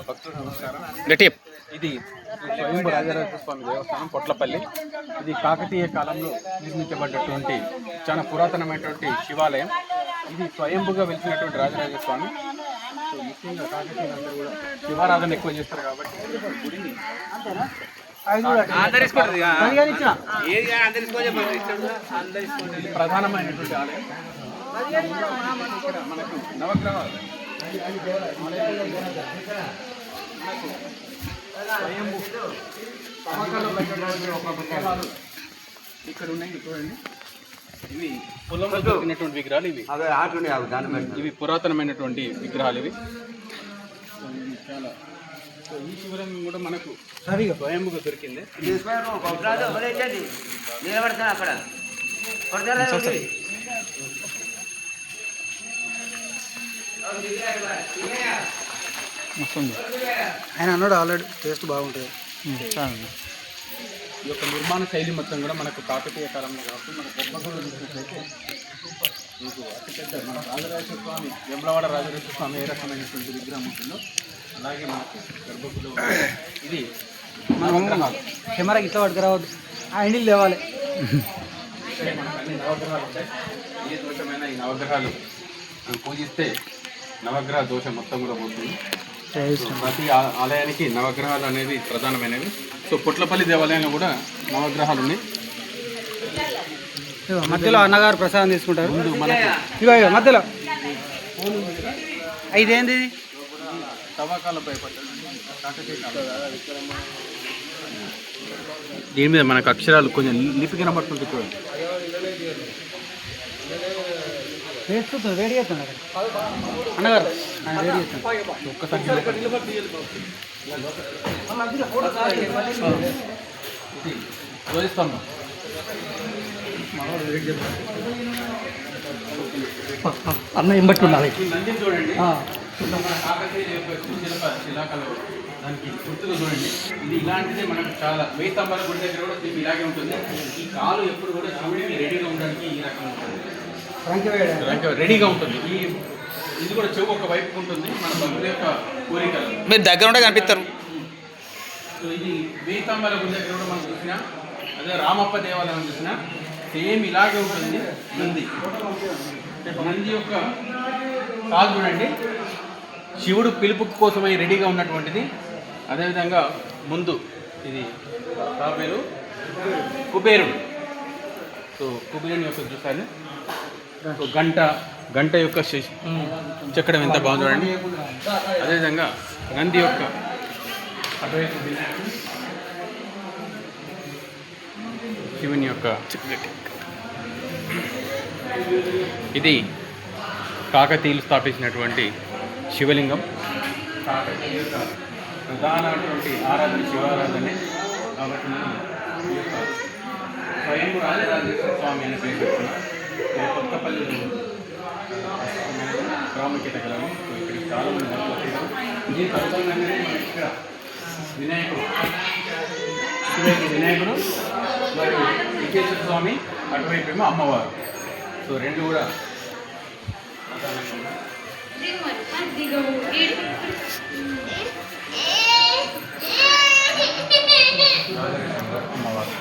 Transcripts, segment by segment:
భక్తుడు నమస్కారం. ఇది స్వయంభూ రాజరాజేశ్వర స్వామి దేవస్థానం పొట్లపల్లి. ఇది కాకతీయ కాలంలో నిర్మించబడ్డటువంటి చాలా పురాతనమైనటువంటి శివాలయం. ఇది స్వయంభూగా వెలిసినటువంటి రాజరాజేశ్వర స్వామి. సో ముఖ్యంగా కాకతీయులందరూ కూడా శివారాధన ఎక్కువ చేస్తారు కాబట్టి గుడిని ప్రధానమైనటువంటి ఆలయం. ఇక్కడ మనకు నవగ్రహాలు ఇక్కడ ఉన్నాయి చూడండి. ఇవి పొలంలో దొరికినటువంటి విగ్రహాలు. ఇవి పురాతనమైనటువంటి విగ్రహాలు. ఇవి చాలా ఈ శివలింగం కూడా మనకు స్వయంభూగా దొరికింది. ఆయన అన్నాడు ఆల్రెడీ టేస్ట్ బాగుంటుంది. ఈ యొక్క నిర్మాణ శైలి మొత్తం కూడా మనకు కాకతీయ కాలంలో కాబట్టి మన గర్భగుడిలో చూసినట్లయితే మీకు అతిపెద్ద మన రాజరాజేశ్వర స్వామి వేములవాడ రాజరాజేశ్వర స్వామి ఏ రకమైనటువంటి విగ్రహం ఉంటుందో అలాగే మనకు గర్భగుడిలో ఇది కెమెరాకి ఇట్లా పట్టుకురావద్దు, ఆ ఇండిలు లేవాలి. మనకు అన్ని నవగ్రహాలు ఉంటాయి. ఏ దోషమైనా ఈ నవగ్రహాలు పూజిస్తే నవగ్రహ దోషం మొత్తం కూడా పోతుంది. ప్రతి ఆలయానికి నవగ్రహాలు అనేవి ప్రధానమైనవి. సో పొట్లపల్లి దేవాలయంలో కూడా నవగ్రహాలు ఉన్నాయి. మధ్యలో అన్నగారు ప్రసాదం తీసుకుంటారు. ముందు మనకు ఇగో మధ్యలో ఇదేంది తవ్వకాల భయపడ్డాడు. దీని మీద మనకు అక్షరాలు కొంచెం లిపి కనబడుతుంది చూడండి. వేస్తుంది, వేడి చేస్తున్నాడు అన్నగారు. ఆయన వేడి చేస్తాను ఒక్కసారి ధ్వజస్తంభం అన్న ఇంబట్టి ఉండాలి. నందిని చూడండి. మన కాకతీయ శిలాకళ దానికి గుర్తులు చూడండి. ఇది ఇలాంటిదే మనకు చాలా 1000 స్తంభాల గుడి దగ్గర కూడా సేమ్ ఇలాగే ఉంటుంది. ఈ కాలు ఎప్పుడు కూడా శివుడికి రెడీగా ఉండడానికి ఈ రకంగా ఉంటుంది, రెడీగా ఉంటుంది. ఇది కూడా చెవు ఒక వైపు ఉంటుంది. మన భక్తుల యొక్క కోరికలు మీరు దగ్గర ఉంటే కనిపిస్తారు. సో ఇది 1000 స్తంభాల గుడి దగ్గర కూడా మనం చూసినా, అదే రామప్ప దేవాలయం చూసినా సేమ్ ఇలాగే ఉంటుంది. నంది యొక్క కాలు చూడండి, శివుడు పిలుపు కోసమై రెడీగా ఉన్నటువంటిది. అదేవిధంగా ముందు ఇది తాబేలు కుబేరుడు. సో కుబేరుని యొక్క చూసాను. సో గంట యొక్క చెక్కడం ఎంత బాగుంది చూడండి. అదేవిధంగా నంది యొక్క అటువైపు శివుని యొక్క ఇది కాకతీయులు స్థాపించినటువంటి శివలింగం. కాకతీయుల యొక్క ప్రధానటువంటి ఆరాధన శివారాధనే కాబట్టి ఈ యొక్క స్వయంభూ రాజరాజేశ్వర స్వామి అనే పేరు పెట్టుకున్నాం. కొత్తపల్లి ప్రాముఖ్యత కలవు. ఇక్కడికి చాలామంది భక్తులు. ఈ ప్రధానంగానే మనకి ఇక్కడ వినాయకుడు మరియు విఘ్నేశ్వర స్వామి, అటువైపు ఏమో అమ్మవారు. సో రెండు కూడా అమ్మవారు.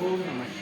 ఓం నమః